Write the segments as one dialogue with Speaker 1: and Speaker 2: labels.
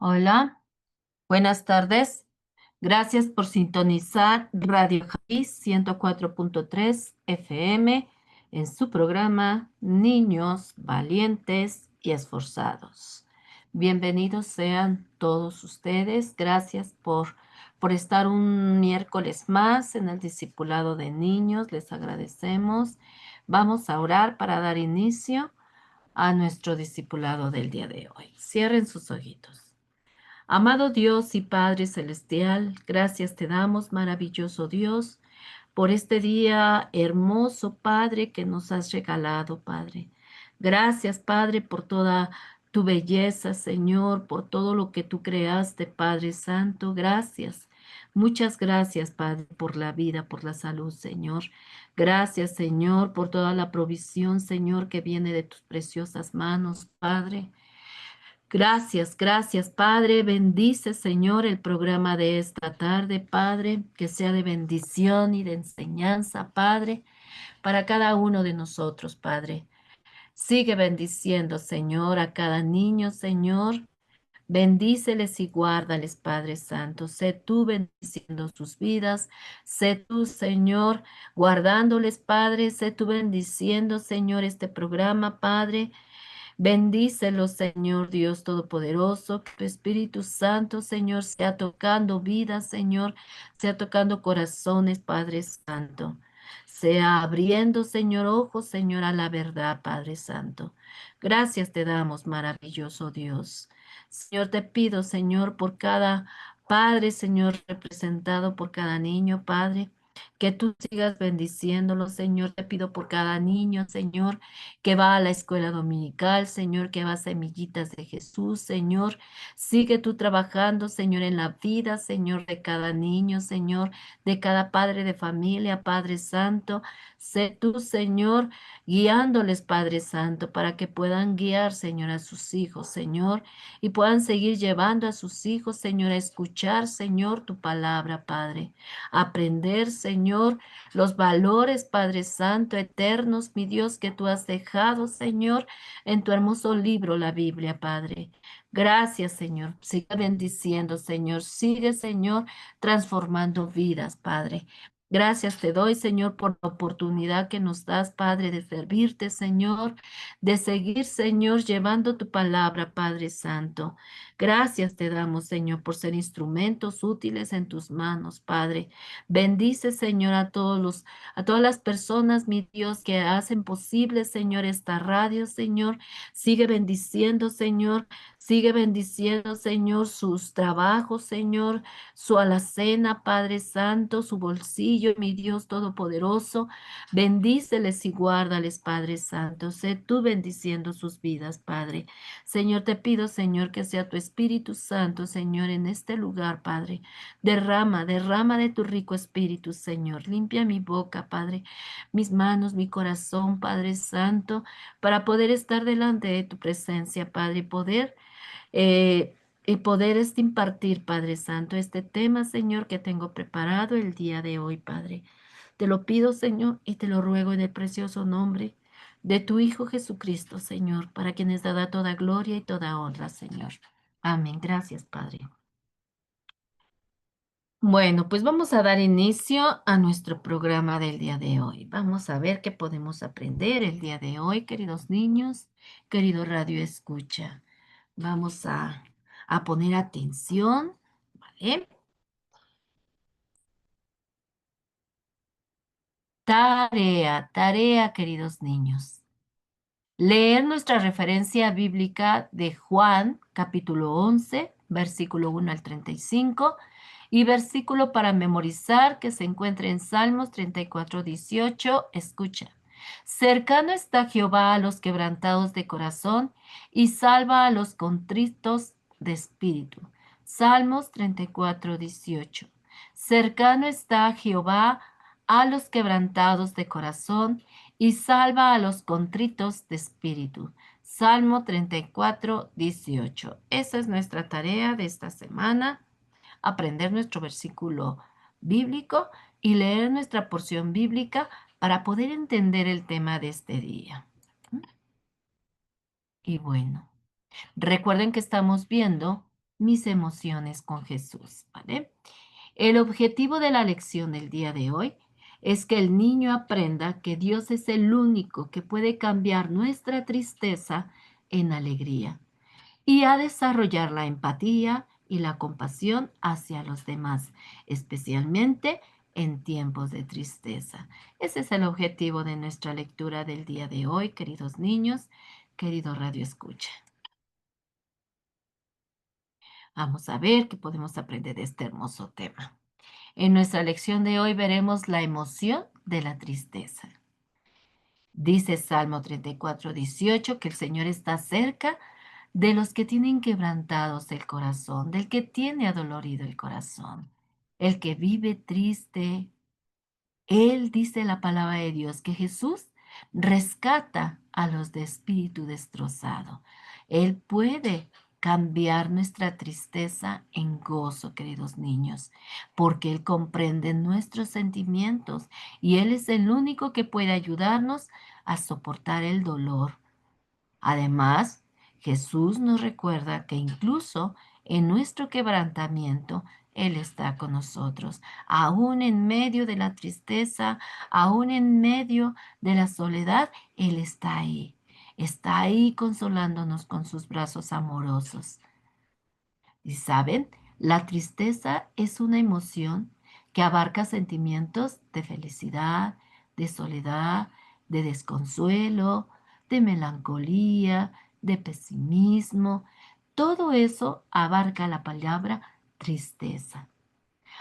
Speaker 1: Hola, buenas tardes. Gracias por sintonizar Radio Javis 104.3 FM en su programa Niños Valientes y Esforzados. Bienvenidos sean todos ustedes. Gracias por estar un miércoles más en el discipulado de niños. Les agradecemos. Vamos a orar para dar inicio a nuestro discipulado del día de hoy. Cierren sus ojitos. Amado Dios y Padre Celestial, gracias te damos, maravilloso Dios, por este día hermoso, Padre, que nos has regalado, Padre. Gracias, Padre, por toda tu belleza, Señor, por todo lo que tú creaste, Padre Santo. Gracias. Muchas gracias, Padre, por la vida, por la salud, Señor. Gracias, Señor, por toda la provisión, Señor, que viene de tus preciosas manos, Padre. Gracias, gracias, Padre. Bendice, Señor, el programa de esta tarde, Padre, que sea de bendición y de enseñanza, Padre, para cada uno de nosotros, Padre. Sigue bendiciendo, Señor, a cada niño, Señor. Bendíceles y guárdales, Padre Santo. Sé tú bendiciendo sus vidas. Sé tú, Señor, guardándoles, Padre. Sé tú bendiciendo, Señor, este programa, Padre. Bendícelo, Señor Dios Todopoderoso, que tu Espíritu Santo, Señor, sea tocando vidas, Señor, sea tocando corazones, Padre Santo. Sea abriendo, Señor, ojos, Señor, a la verdad, Padre Santo. Gracias te damos, maravilloso Dios. Señor, te pido, Señor, por cada Padre, Señor, representado por cada niño, Padre. Que tú sigas bendiciéndolo, Señor. Te pido por cada niño, Señor, que va a la escuela dominical, Señor, que va a Semillitas de Jesús, Señor. Sigue tú trabajando, Señor, en la vida, Señor, de cada niño, Señor, de cada padre de familia, Padre Santo. Sé tú, Señor, guiándoles, Padre Santo, para que puedan guiar, Señor, a sus hijos, Señor, y puedan seguir llevando a sus hijos, Señor, a escuchar, Señor, tu palabra, Padre. Aprender, Señor, los valores, Padre Santo, eternos, mi Dios, que tú has dejado, Señor, en tu hermoso libro, la Biblia, Padre. Gracias, Señor. Sigue bendiciendo, Señor. Sigue, Señor, transformando vidas, Padre. Gracias te doy, Señor, por la oportunidad que nos das, Padre, de servirte, Señor, de seguir, Señor, llevando tu palabra, Padre Santo. Gracias te damos, Señor, por ser instrumentos útiles en tus manos, Padre. Bendice, Señor, a todas las personas, mi Dios, que hacen posible, Señor, esta radio, Señor. Sigue bendiciendo, Señor. Sigue bendiciendo, Señor, sus trabajos, Señor, su alacena, Padre Santo, su bolsillo, mi Dios Todopoderoso. Bendíceles y guárdales, Padre Santo. Sé tú bendiciendo sus vidas, Padre. Señor, te pido, Señor, que sea tu Espíritu Santo, Señor, en este lugar, Padre. Derrama, derrama de tu rico espíritu, Señor. Limpia mi boca, Padre, mis manos, mi corazón, Padre Santo, para poder estar delante de tu presencia, Padre, y poder impartir, Padre Santo, este tema, Señor, que tengo preparado el día de hoy, Padre. Te lo pido, Señor, y te lo ruego en el precioso nombre de tu Hijo Jesucristo, Señor, para quien es dada toda gloria y toda honra, Señor. Amén. Gracias, Padre. Bueno, pues vamos a dar inicio a nuestro programa del día de hoy. Vamos a ver qué podemos aprender el día de hoy, queridos niños, querido Radio Escucha. Vamos a poner atención, ¿vale? Tarea, tarea, queridos niños. Leer nuestra referencia bíblica de Juan, capítulo 11, versículo 1 al 35, y versículo para memorizar que se encuentra en Salmos 34, 18. Escucha. Cercano está Jehová a los quebrantados de corazón y salva a los contritos de espíritu. Salmos 34, 18. Cercano está Jehová a los quebrantados de corazón y salva a los contritos de espíritu. Salmo 34, 18. Esa es nuestra tarea de esta semana, aprender nuestro versículo bíblico y leer nuestra porción bíblica para poder entender el tema de este día. Y bueno, recuerden que estamos viendo mis emociones con Jesús, ¿vale? El objetivo de la lección del día de hoy es que el niño aprenda que Dios es el único que puede cambiar nuestra tristeza en alegría y a desarrollar la empatía y la compasión hacia los demás, especialmente en tiempos de tristeza. Ese es el objetivo de nuestra lectura del día de hoy, queridos niños, querido Radio Escucha. Vamos a ver qué podemos aprender de este hermoso tema. En nuestra lección de hoy veremos la emoción de la tristeza. Dice Salmo 34:18 que el Señor está cerca de los que tienen quebrantados el corazón, del que tiene adolorido el corazón, el que vive triste. Él dice la palabra de Dios que Jesús rescata a los de espíritu destrozado. Él puede cambiar nuestra tristeza en gozo, queridos niños, porque Él comprende nuestros sentimientos y Él es el único que puede ayudarnos a soportar el dolor. Además, Jesús nos recuerda que incluso en nuestro quebrantamiento, Él está con nosotros, aún en medio de la tristeza, aún en medio de la soledad, Él está ahí consolándonos con sus brazos amorosos. Y saben, la tristeza es una emoción que abarca sentimientos de felicidad, de soledad, de desconsuelo, de melancolía, de pesimismo. Todo eso abarca la palabra tristeza.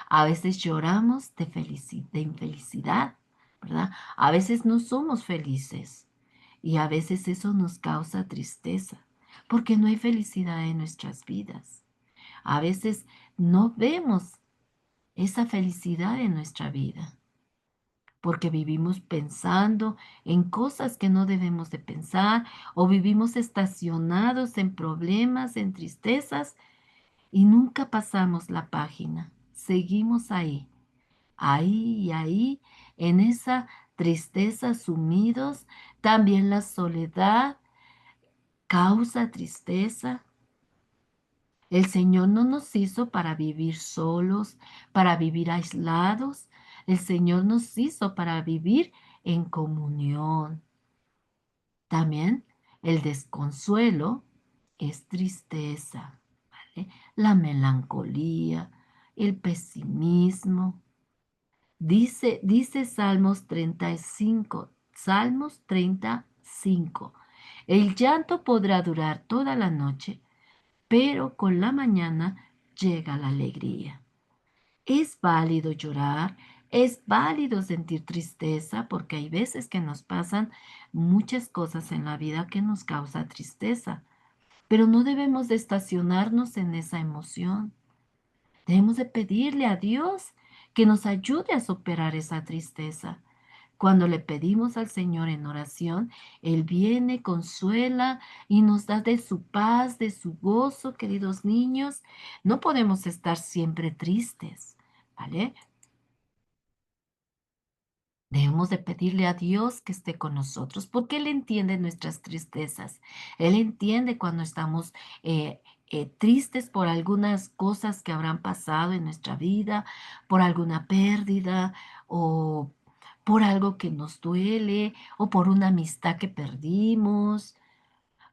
Speaker 1: A veces lloramos de infelicidad, ¿verdad? A veces no somos felices y a veces eso nos causa tristeza porque no hay felicidad en nuestras vidas. A veces no vemos esa felicidad en nuestra vida porque vivimos pensando en cosas que no debemos de pensar o vivimos estacionados en problemas, en tristezas y nunca pasamos la página. Seguimos ahí y ahí, en esa tristeza sumidos. También la soledad causa tristeza. El Señor no nos hizo para vivir solos, para vivir aislados. El Señor nos hizo para vivir en comunión. También el desconsuelo es tristeza, ¿vale? La melancolía, el pesimismo. Dice Salmos 35. El llanto podrá durar toda la noche, pero con la mañana llega la alegría. Es válido llorar, es válido sentir tristeza, porque hay veces que nos pasan muchas cosas en la vida que nos causa tristeza, pero no debemos de estacionarnos en esa emoción. Debemos de pedirle a Dios que nos ayude a superar esa tristeza. Cuando le pedimos al Señor en oración, Él viene, consuela y nos da de su paz, de su gozo, queridos niños. No podemos estar siempre tristes, ¿vale? Debemos de pedirle a Dios que esté con nosotros, porque Él entiende nuestras tristezas. Él entiende cuando estamos tristes por algunas cosas que habrán pasado en nuestra vida, por alguna pérdida o por algo que nos duele o por una amistad que perdimos,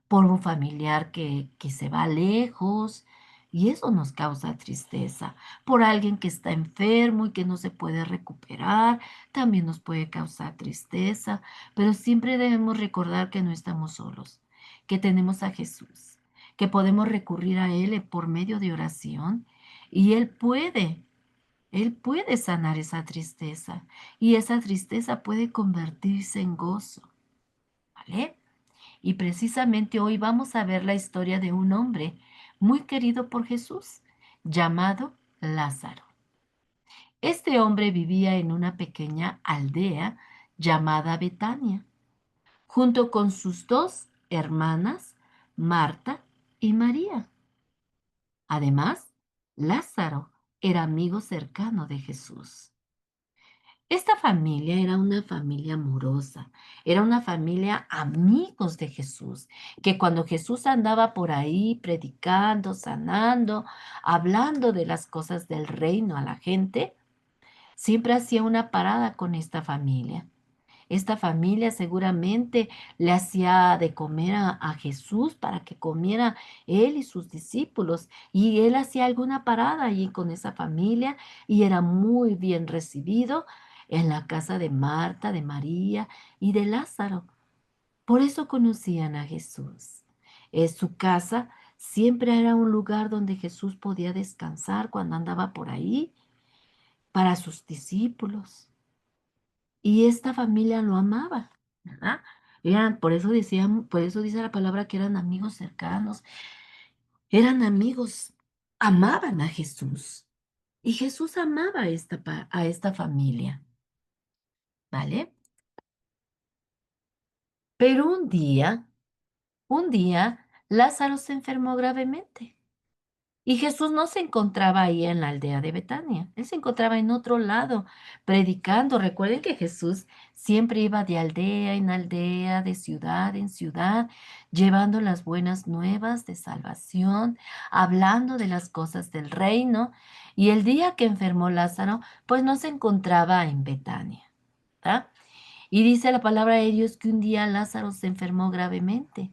Speaker 1: por un familiar que se va lejos y eso nos causa tristeza. Por alguien que está enfermo y que no se puede recuperar, también nos puede causar tristeza, pero siempre debemos recordar que no estamos solos, que tenemos a Jesús, que podemos recurrir a Él por medio de oración y Él puede sanar esa tristeza y esa tristeza puede convertirse en gozo, ¿vale? Y precisamente hoy vamos a ver la historia de un hombre muy querido por Jesús, llamado Lázaro. Este hombre vivía en una pequeña aldea llamada Betania, junto con sus dos hermanas, Marta y María. Además, Lázaro era amigo cercano de Jesús. Esta familia era una familia amorosa, era una familia amigos de Jesús, que cuando Jesús andaba por ahí predicando, sanando, hablando de las cosas del reino a la gente, siempre hacía una parada con esta familia. Esta familia seguramente le hacía de comer a Jesús para que comiera él y sus discípulos. Y él hacía alguna parada allí con esa familia y era muy bien recibido en la casa de Marta, de María y de Lázaro. Por eso conocían a Jesús. Su casa siempre era un lugar donde Jesús podía descansar cuando andaba por ahí para sus discípulos. Y esta familia lo amaba, ¿verdad? Por eso decían, por eso dice la palabra que eran amigos cercanos, eran amigos, amaban a Jesús. Y Jesús amaba a esta familia, ¿vale? Pero un día, Lázaro se enfermó gravemente. Y Jesús no se encontraba ahí en la aldea de Betania, él se encontraba en otro lado, predicando. Recuerden que Jesús siempre iba de aldea en aldea, de ciudad en ciudad, llevando las buenas nuevas de salvación, hablando de las cosas del reino. Y el día que enfermó Lázaro, pues no se encontraba en Betania, ¿verdad? Y dice la palabra de Dios que un día Lázaro se enfermó gravemente.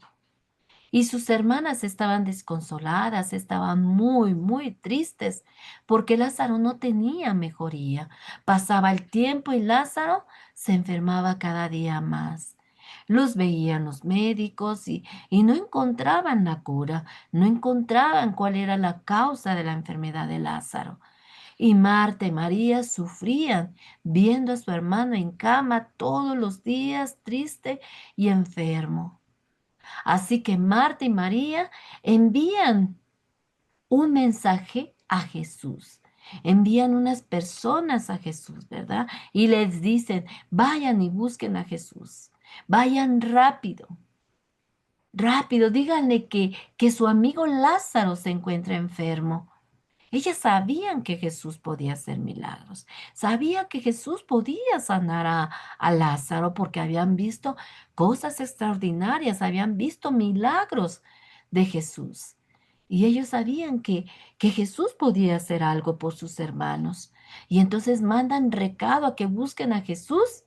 Speaker 1: Y sus hermanas estaban desconsoladas, estaban muy, muy tristes, porque Lázaro no tenía mejoría. Pasaba el tiempo y Lázaro se enfermaba cada día más. Los veían los médicos y no encontraban la cura, no encontraban cuál era la causa de la enfermedad de Lázaro. Y Marta y María sufrían viendo a su hermano en cama todos los días, triste y enfermo. Así que Marta y María envían un mensaje a Jesús. Envían unas personas a Jesús, ¿verdad? Y les dicen, vayan y busquen a Jesús. Vayan rápido, rápido. Díganle que su amigo Lázaro se encuentra enfermo. Ellas sabían que Jesús podía hacer milagros, sabían que Jesús podía sanar a Lázaro porque habían visto cosas extraordinarias, habían visto milagros de Jesús. Y ellos sabían que Jesús podía hacer algo por sus hermanos. Y entonces mandan recado a que busquen a Jesús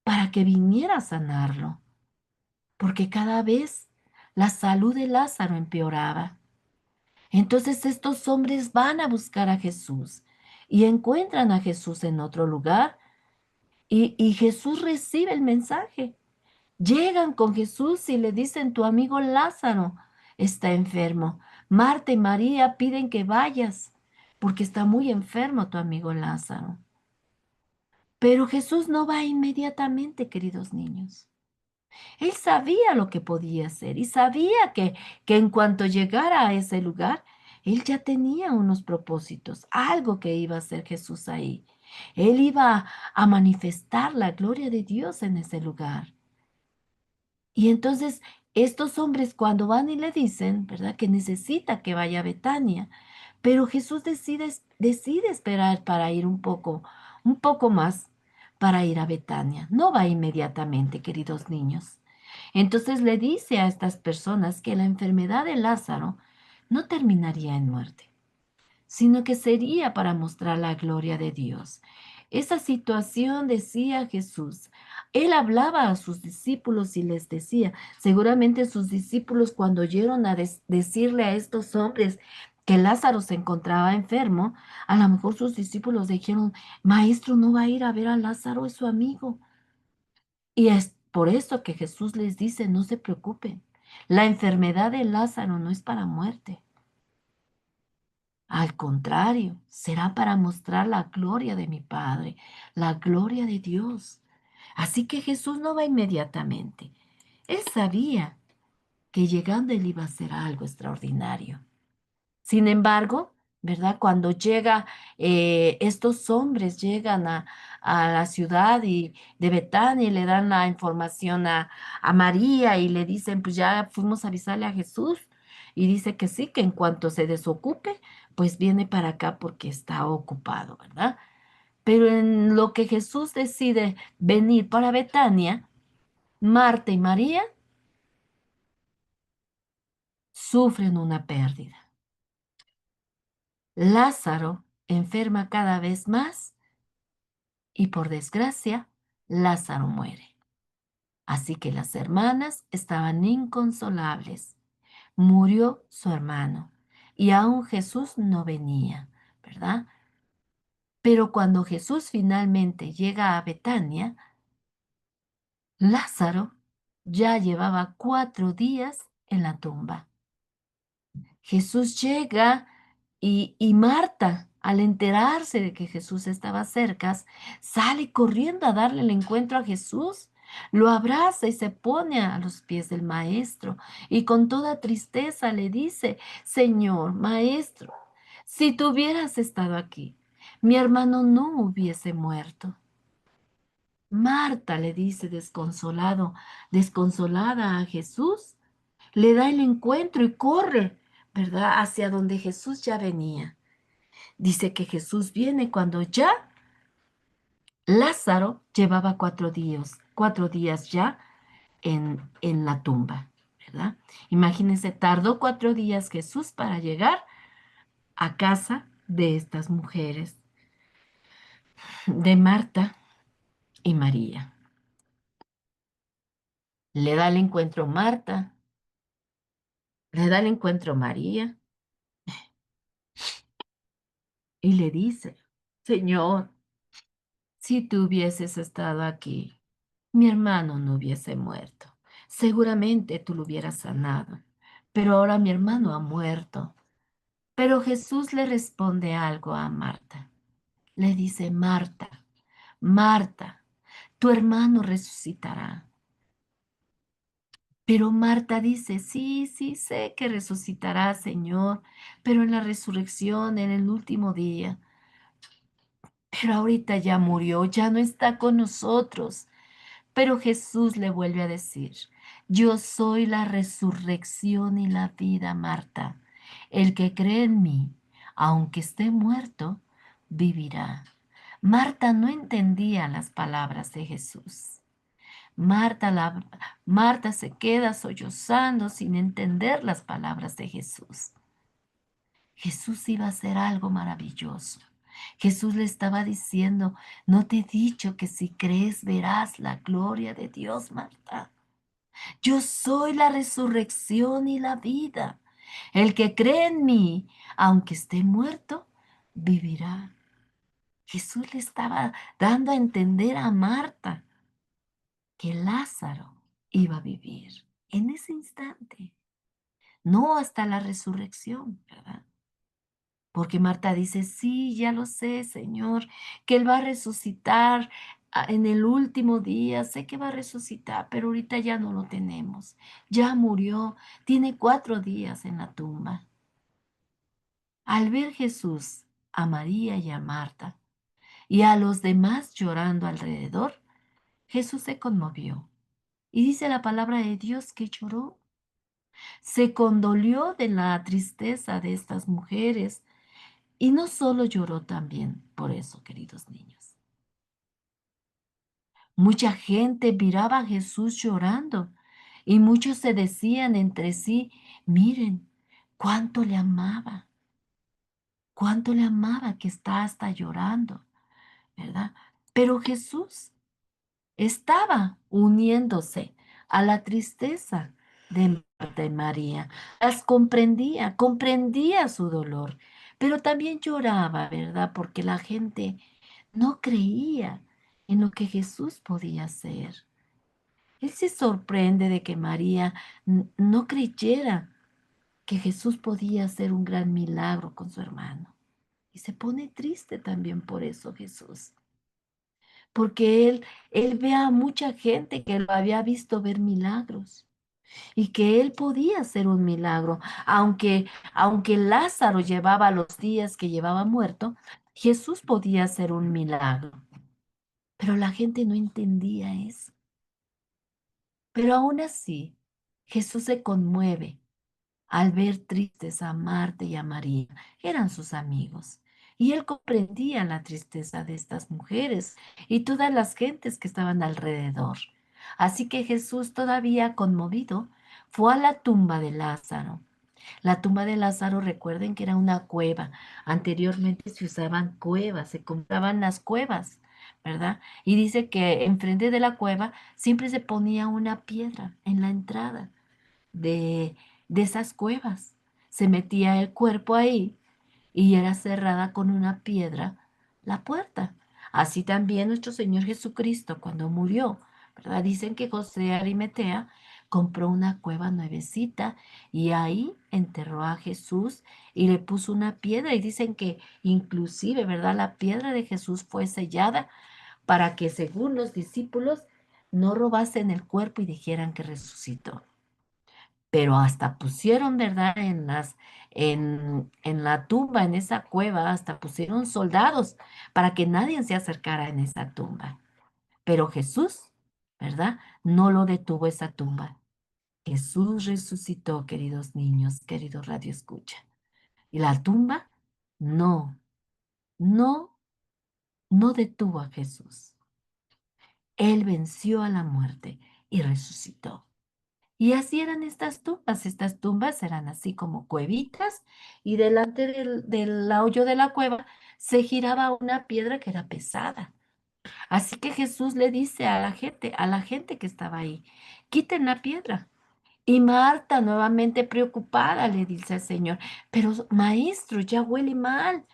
Speaker 1: para que viniera a sanarlo, porque cada vez la salud de Lázaro empeoraba. Entonces estos hombres van a buscar a Jesús y encuentran a Jesús en otro lugar y Jesús recibe el mensaje. Llegan con Jesús y le dicen, tu amigo Lázaro está enfermo. Marta y María piden que vayas porque está muy enfermo tu amigo Lázaro. Pero Jesús no va inmediatamente, queridos niños. Él sabía lo que podía hacer y sabía que en cuanto llegara a ese lugar, él ya tenía unos propósitos, algo que iba a hacer Jesús ahí. Él iba a manifestar la gloria de Dios en ese lugar. Y entonces estos hombres cuando van y le dicen, ¿verdad? Que necesita que vaya a Betania, pero Jesús decide esperar para ir un poco más para ir a Betania. No va inmediatamente, queridos niños. Entonces le dice a estas personas que la enfermedad de Lázaro no terminaría en muerte, sino que sería para mostrar la gloria de Dios. Esa situación decía Jesús. Él hablaba a sus discípulos y les decía, seguramente sus discípulos cuando oyeron a decirle a estos hombres que Lázaro se encontraba enfermo, a lo mejor sus discípulos dijeron, maestro, no va a ir a ver a Lázaro, es su amigo. Y es por eso que Jesús les dice, no se preocupen, la enfermedad de Lázaro no es para muerte. Al contrario, será para mostrar la gloria de mi Padre, la gloria de Dios. Así que Jesús no va inmediatamente. Él sabía que llegando él iba a hacer algo extraordinario. Sin embargo, ¿verdad? Cuando estos hombres llegan a la ciudad de Betania y le dan la información a María y le dicen, pues ya fuimos a avisarle a Jesús. Y dice que sí, que en cuanto se desocupe, pues viene para acá porque está ocupado, ¿verdad? Pero en lo que Jesús decide venir para Betania, Marta y María sufren una pérdida. Lázaro enferma cada vez más y por desgracia, Lázaro muere. Así que las hermanas estaban inconsolables. Murió su hermano y aún Jesús no venía, ¿verdad? Pero cuando Jesús finalmente llega a Betania, Lázaro ya llevaba 4 días en la tumba. Jesús llega y Marta, al enterarse de que Jesús estaba cerca, sale corriendo a darle el encuentro a Jesús, lo abraza y se pone a los pies del maestro y con toda tristeza le dice, Señor, maestro, si tú hubieras estado aquí, mi hermano no hubiese muerto. Marta le dice desconsolada a Jesús, le da el encuentro y corre, ¿verdad? Hacia donde Jesús ya venía. Dice que Jesús viene cuando ya Lázaro llevaba 4 días ya en la tumba, ¿verdad? Imagínense, tardó 4 días Jesús para llegar a casa de estas mujeres, de Marta y María. Le da el encuentro Marta, le da el encuentro María y le dice, Señor, si tú hubieses estado aquí, mi hermano no hubiese muerto. Seguramente tú lo hubieras sanado, pero ahora mi hermano ha muerto. Pero Jesús le responde algo a Marta. Le dice, Marta, Marta, tu hermano resucitará. Pero Marta dice, sí, sí, sé que resucitará, Señor, pero en la resurrección, en el último día. Pero ahorita ya murió, ya no está con nosotros. Pero Jesús le vuelve a decir, yo soy la resurrección y la vida, Marta. El que cree en mí, aunque esté muerto, vivirá. Marta no entendía las palabras de Jesús. Marta se queda sollozando sin entender las palabras de Jesús. Jesús iba a hacer algo maravilloso. Jesús le estaba diciendo, no te he dicho que si crees verás la gloria de Dios, Marta. Yo soy la resurrección y la vida. El que cree en mí, aunque esté muerto, vivirá. Jesús le estaba dando a entender a Marta que Lázaro iba a vivir en ese instante, no hasta la resurrección, ¿verdad? Porque Marta dice, sí, ya lo sé, Señor, que Él va a resucitar en el último día. Sé que va a resucitar, pero ahorita ya no lo tenemos. Ya murió, tiene 4 días en la tumba. Al ver Jesús a María y a Marta y a los demás llorando alrededor, Jesús se conmovió. Y dice la palabra de Dios que lloró. Se condolió de la tristeza de estas mujeres. Y no solo lloró también por eso, queridos niños. Mucha gente miraba a Jesús llorando y muchos se decían entre sí, miren, cuánto le amaba que está hasta llorando, ¿verdad? Pero Jesús estaba uniéndose a la tristeza de Marta y María. Las comprendía su dolor, pero también lloraba, ¿verdad? Porque la gente no creía en lo que Jesús podía hacer. Él se sorprende de que María no creyera que Jesús podía hacer un gran milagro con su hermano. Y se pone triste también por eso Jesús, porque él ve a mucha gente que lo había visto ver milagros y que él podía hacer un milagro, aunque Lázaro llevaba los días que llevaba muerto, Jesús podía hacer un milagro, pero la gente no entendía eso. Pero aún así, Jesús se conmueve al ver tristes a Marta y a María, eran sus amigos. Y él comprendía la tristeza de estas mujeres y todas las gentes que estaban alrededor. Así que Jesús, todavía conmovido, fue a la tumba de Lázaro. La tumba de Lázaro, recuerden que era una cueva. Anteriormente se usaban cuevas, se compraban las cuevas, ¿verdad? Y dice que enfrente de la cueva siempre se ponía una piedra en la entrada de, de esas cuevas. Se metía el cuerpo ahí y era cerrada con una piedra la puerta. Así también nuestro Señor Jesucristo, cuando murió, ¿verdad? Dicen que José de Arimatea compró una cueva nuevecita y ahí enterró a Jesús y le puso una piedra, y dicen que inclusive, ¿verdad? La piedra de Jesús fue sellada para que, según los discípulos, no robasen el cuerpo y dijeran que resucitó. Pero hasta pusieron, ¿verdad? En la tumba, en esa cueva, hasta pusieron soldados para que nadie se acercara en esa tumba. Pero Jesús, ¿verdad? No lo detuvo esa tumba. Jesús resucitó, queridos niños, queridos Radio Escucha. Y la tumba no, no, no detuvo a Jesús. Él venció a la muerte y resucitó. Y así eran estas tumbas. Estas tumbas eran así como cuevitas, y delante del hoyo de la cueva se giraba una piedra que era pesada. Así que Jesús le dice a la gente que estaba ahí, quiten la piedra. Y Marta, nuevamente preocupada, le dice al Señor, pero maestro, ya huele mal,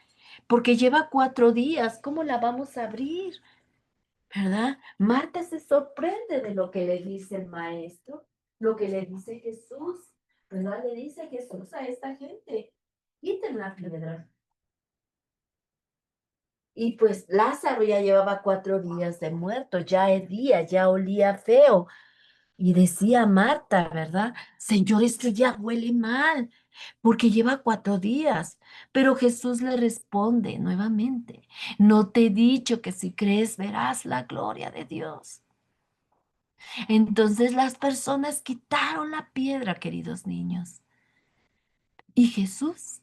Speaker 1: porque lleva 4 días, ¿cómo la vamos a abrir? ¿Verdad? Marta se sorprende de lo que le dice el maestro, lo que le dice Jesús, ¿verdad? Le dice Jesús a esta gente, quiten la piedra. Y pues Lázaro ya llevaba 4 días de muerto, ya hedía, ya olía feo. Y decía Marta, ¿verdad? Señor, esto ya huele mal, porque lleva 4 días. Pero Jesús le responde nuevamente, no te he dicho que si crees verás la gloria de Dios. Entonces las personas quitaron la piedra, queridos niños, y Jesús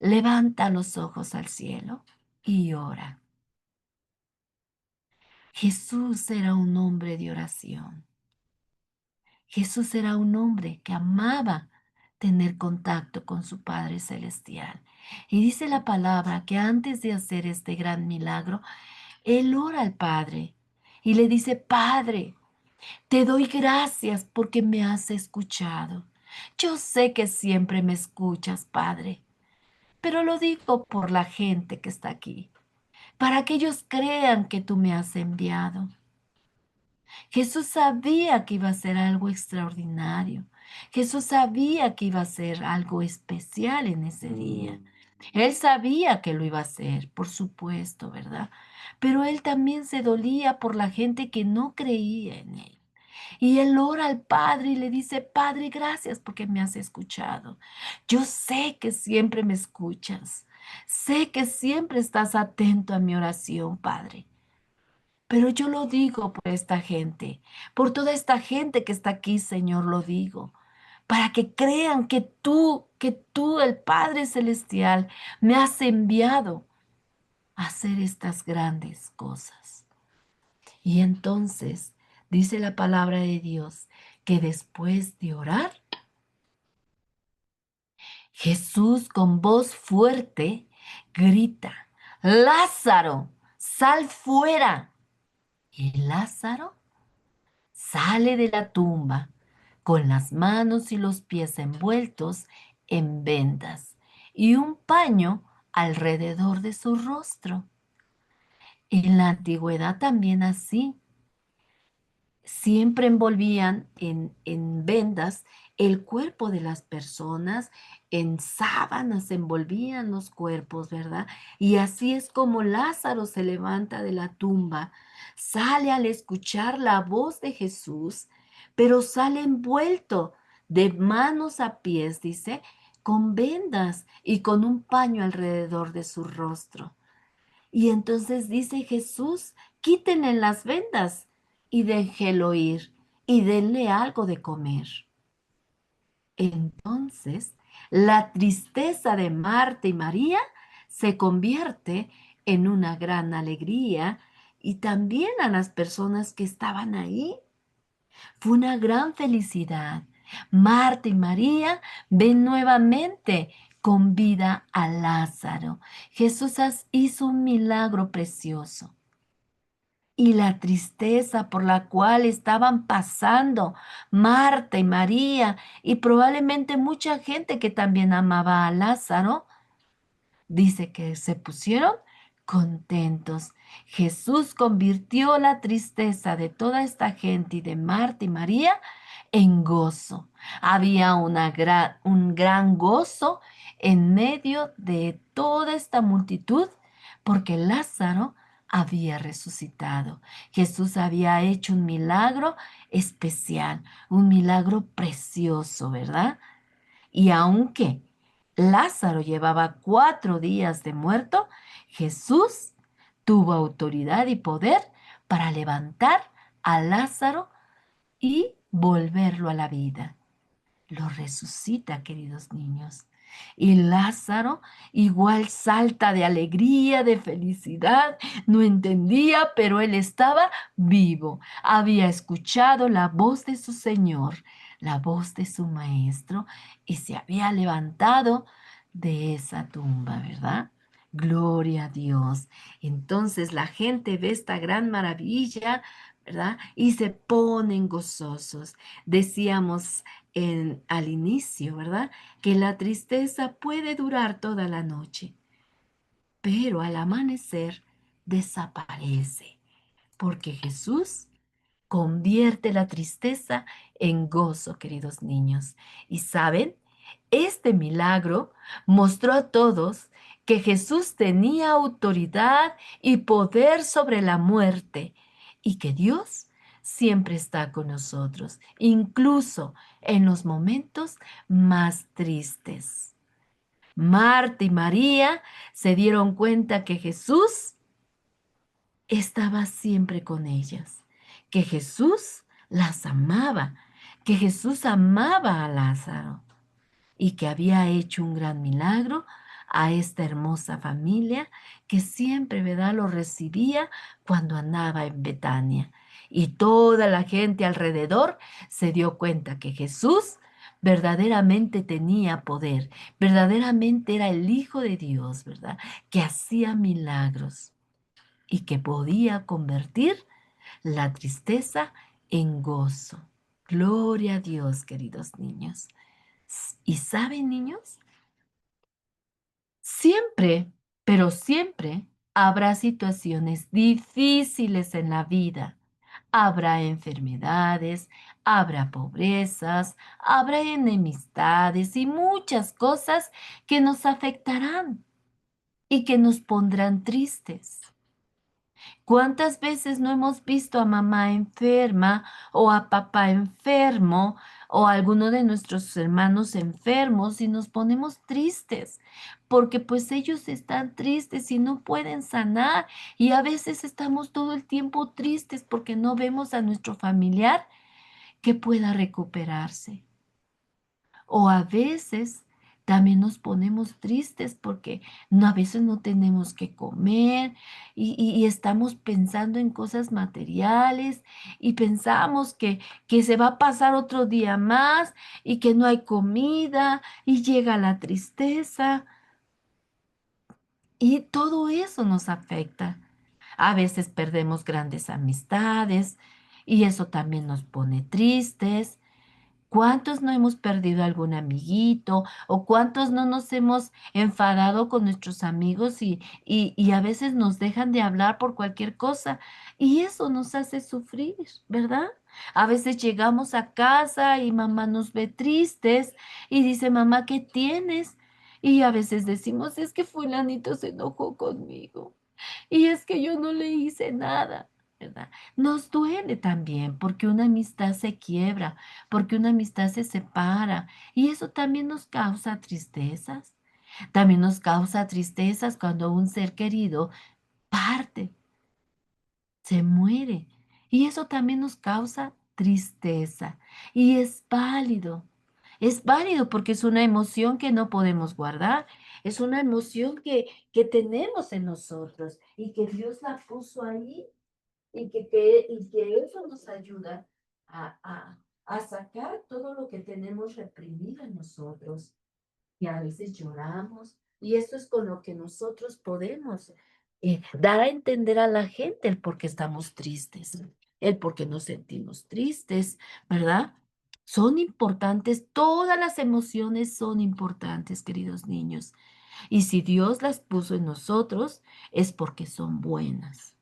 Speaker 1: levanta los ojos al cielo y ora. Jesús era un hombre de oración. Jesús era un hombre que amaba tener contacto con su Padre Celestial. Y dice la palabra que antes de hacer este gran milagro, él ora al Padre y le dice, Padre, te doy gracias porque me has escuchado. Yo sé que siempre me escuchas, Padre, pero lo digo por la gente que está aquí, para que ellos crean que tú me has enviado. Jesús sabía que iba a ser algo extraordinario. Jesús sabía que iba a ser algo especial en ese día. Él sabía que lo iba a hacer, por supuesto, ¿verdad? Pero él también se dolía por la gente que no creía en él. Y él ora al Padre y le dice, Padre, gracias porque me has escuchado. Yo sé que siempre me escuchas. Sé que siempre estás atento a mi oración, Padre. Pero yo lo digo por esta gente, por toda esta gente que está aquí, Señor, lo digo, para que crean que tú, el Padre Celestial, me has enviado a hacer estas grandes cosas. Y entonces dice la palabra de Dios que después de orar, Jesús con voz fuerte grita, Lázaro, sal fuera. Y Lázaro sale de la tumba con las manos y los pies envueltos en vendas y un paño alrededor de su rostro. En la antigüedad también así, siempre envolvían en vendas el cuerpo de las personas, en sábanas envolvían los cuerpos, ¿verdad? Y así es como Lázaro se levanta de la tumba, sale al escuchar la voz de Jesús, pero sale envuelto de manos a pies, dice, con vendas y con un paño alrededor de su rostro. Y entonces dice Jesús, quítenle las vendas y déjelo ir y denle algo de comer. Entonces, la tristeza de Marta y María se convierte en una gran alegría y también a las personas que estaban ahí. Fue una gran felicidad. Marta y María ven nuevamente con vida a Lázaro. Jesús hizo un milagro precioso. Y la tristeza por la cual estaban pasando Marta y María y probablemente mucha gente que también amaba a Lázaro, dice que se pusieron contentos. Jesús convirtió la tristeza de toda esta gente y de Marta y María en gozo. Había un gran gozo en medio de toda esta multitud porque Lázaro había resucitado. Jesús había hecho un milagro especial, un milagro precioso, ¿verdad? Y aunque Lázaro llevaba 4 días de muerto, Jesús tuvo autoridad y poder para levantar a Lázaro y volverlo a la vida. Lo resucita, queridos niños. Y Lázaro igual salta de alegría, de felicidad. No entendía, pero él estaba vivo. Había escuchado la voz de su Señor, la voz de su Maestro, y se había levantado de esa tumba, ¿verdad? Gloria a Dios. Entonces la gente ve esta gran maravilla, ¿verdad? Y se ponen gozosos. Decíamos al inicio, ¿verdad? Que la tristeza puede durar toda la noche, pero al amanecer desaparece, porque Jesús convierte la tristeza en gozo, queridos niños. Y saben, este milagro mostró a todos que Jesús tenía autoridad y poder sobre la muerte y que Dios siempre está con nosotros, incluso en los momentos más tristes. Marta y María se dieron cuenta que Jesús estaba siempre con ellas, que Jesús las amaba, que Jesús amaba a Lázaro y que había hecho un gran milagro a esta hermosa familia que siempre, ¿verdad?, lo recibía cuando andaba en Betania. Y toda la gente alrededor se dio cuenta que Jesús verdaderamente tenía poder, verdaderamente era el Hijo de Dios, ¿verdad?, que hacía milagros y que podía convertir la tristeza en gozo. Gloria a Dios, queridos niños. ¿Y saben, niños? Siempre, pero siempre habrá situaciones difíciles en la vida. Habrá enfermedades, habrá pobrezas, habrá enemistades y muchas cosas que nos afectarán y que nos pondrán tristes. ¿Cuántas veces no hemos visto a mamá enferma o a papá enfermo o a alguno de nuestros hermanos enfermos y nos ponemos tristes? Porque pues ellos están tristes y no pueden sanar y a veces estamos todo el tiempo tristes porque no vemos a nuestro familiar que pueda recuperarse. O a veces también nos ponemos tristes porque a veces no tenemos que comer y estamos pensando en cosas materiales y pensamos que se va a pasar otro día más y que no hay comida y llega la tristeza y todo eso nos afecta. A veces perdemos grandes amistades y eso también nos pone tristes. ¿Cuántos no hemos perdido algún amiguito o cuántos no nos hemos enfadado con nuestros amigos y a veces nos dejan de hablar por cualquier cosa? Y eso nos hace sufrir, ¿verdad? A veces llegamos a casa y mamá nos ve tristes y dice, mamá, ¿qué tienes? Y a veces decimos, es que fulanito se enojó conmigo. Y es que yo no le hice nada, ¿verdad? Nos duele también porque una amistad se quiebra, porque una amistad se separa y eso también nos causa tristezas. También nos causa tristezas cuando un ser querido parte, se muere y eso también nos causa tristeza y es válido. Es válido porque es una emoción que no podemos guardar. Es una emoción que tenemos en nosotros y que Dios la puso ahí y que eso nos ayuda a, a, a sacar todo lo que tenemos reprimido en nosotros. Y a veces lloramos. Y esto es con lo que nosotros podemos dar a entender a la gente el por qué estamos tristes, el por qué nos sentimos tristes, ¿verdad? Son importantes, todas las emociones son importantes, queridos niños. Y si Dios las puso en nosotros, es porque son buenas.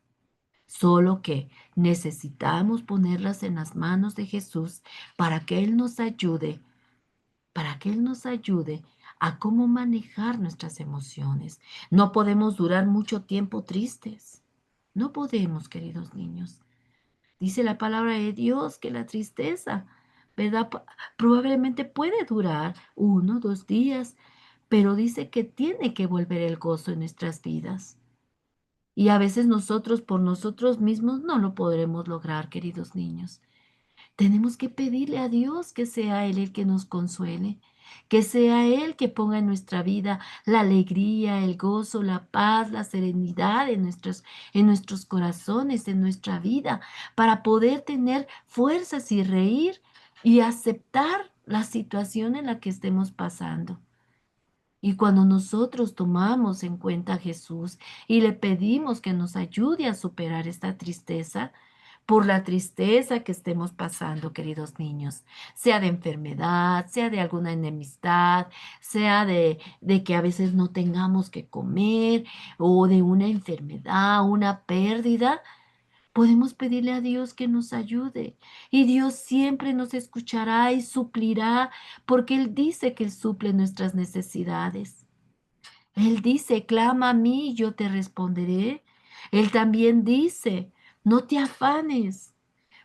Speaker 1: Solo que necesitamos ponerlas en las manos de Jesús para que Él nos ayude, para que Él nos ayude a cómo manejar nuestras emociones. No podemos durar mucho tiempo tristes. No podemos, queridos niños. Dice la palabra de Dios que la tristeza, ¿verdad? Probablemente puede durar 1, 2 días, pero dice que tiene que volver el gozo en nuestras vidas. Y a veces nosotros por nosotros mismos no lo podremos lograr, queridos niños. Tenemos que pedirle a Dios que sea Él el que nos consuele, que sea Él que ponga en nuestra vida la alegría, el gozo, la paz, la serenidad en nuestros corazones, en nuestra vida, para poder tener fuerzas y reír y aceptar la situación en la que estemos pasando. Y cuando nosotros tomamos en cuenta a Jesús y le pedimos que nos ayude a superar esta tristeza, por la tristeza que estemos pasando, queridos niños, sea de enfermedad, sea de alguna enemistad, sea de que a veces no tengamos que comer o de una enfermedad, una pérdida, podemos pedirle a Dios que nos ayude y Dios siempre nos escuchará y suplirá porque Él dice que Él suple nuestras necesidades. Él dice, clama a mí y yo te responderé. Él también dice, no te afanes,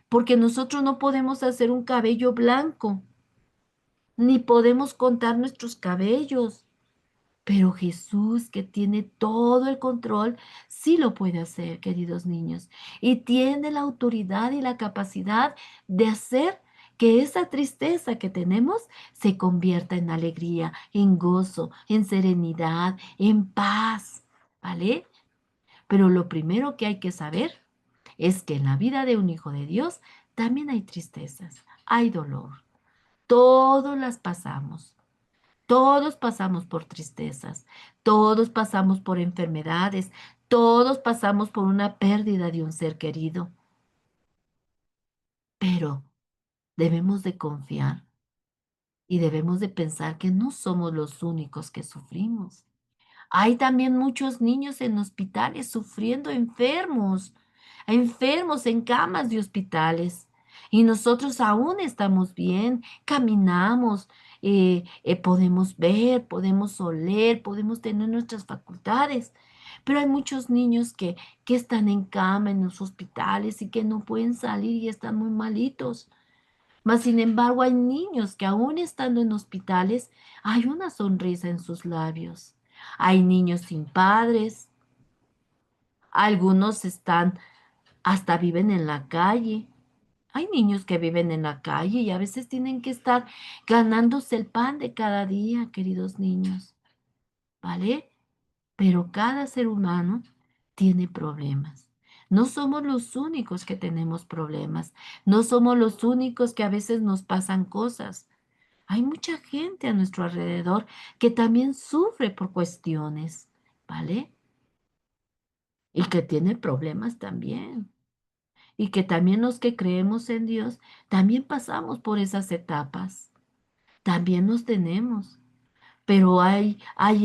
Speaker 1: porque nosotros no podemos hacer un cabello blanco, ni podemos contar nuestros cabellos. Pero Jesús, que tiene todo el control, sí lo puede hacer, queridos niños. Y tiene la autoridad y la capacidad de hacer que esa tristeza que tenemos se convierta en alegría, en gozo, en serenidad, en paz. ¿Vale? Pero lo primero que hay que saber es que en la vida de un hijo de Dios también hay tristezas, hay dolor. Todos las pasamos. Todos pasamos por tristezas, todos pasamos por enfermedades, todos pasamos por una pérdida de un ser querido, pero debemos de confiar y debemos de pensar que no somos los únicos que sufrimos. Hay también muchos niños en hospitales sufriendo enfermos, enfermos en camas de hospitales. Y nosotros aún estamos bien, caminamos, podemos ver, podemos oler, podemos tener nuestras facultades. Pero hay muchos niños que están en cama en los hospitales y que no pueden salir y están muy malitos. Mas, sin embargo, hay niños que aún estando en hospitales, hay una sonrisa en sus labios. Hay niños sin padres, algunos están, hasta viven en la calle. Hay niños que viven en la calle y a veces tienen que estar ganándose el pan de cada día, queridos niños, ¿vale? Pero cada ser humano tiene problemas. No somos los únicos que tenemos problemas. No somos los únicos que a veces nos pasan cosas. Hay mucha gente a nuestro alrededor que también sufre por cuestiones, ¿vale? Y que tiene problemas también. Y que también los que creemos en Dios, también pasamos por esas etapas. También los tenemos. Pero hay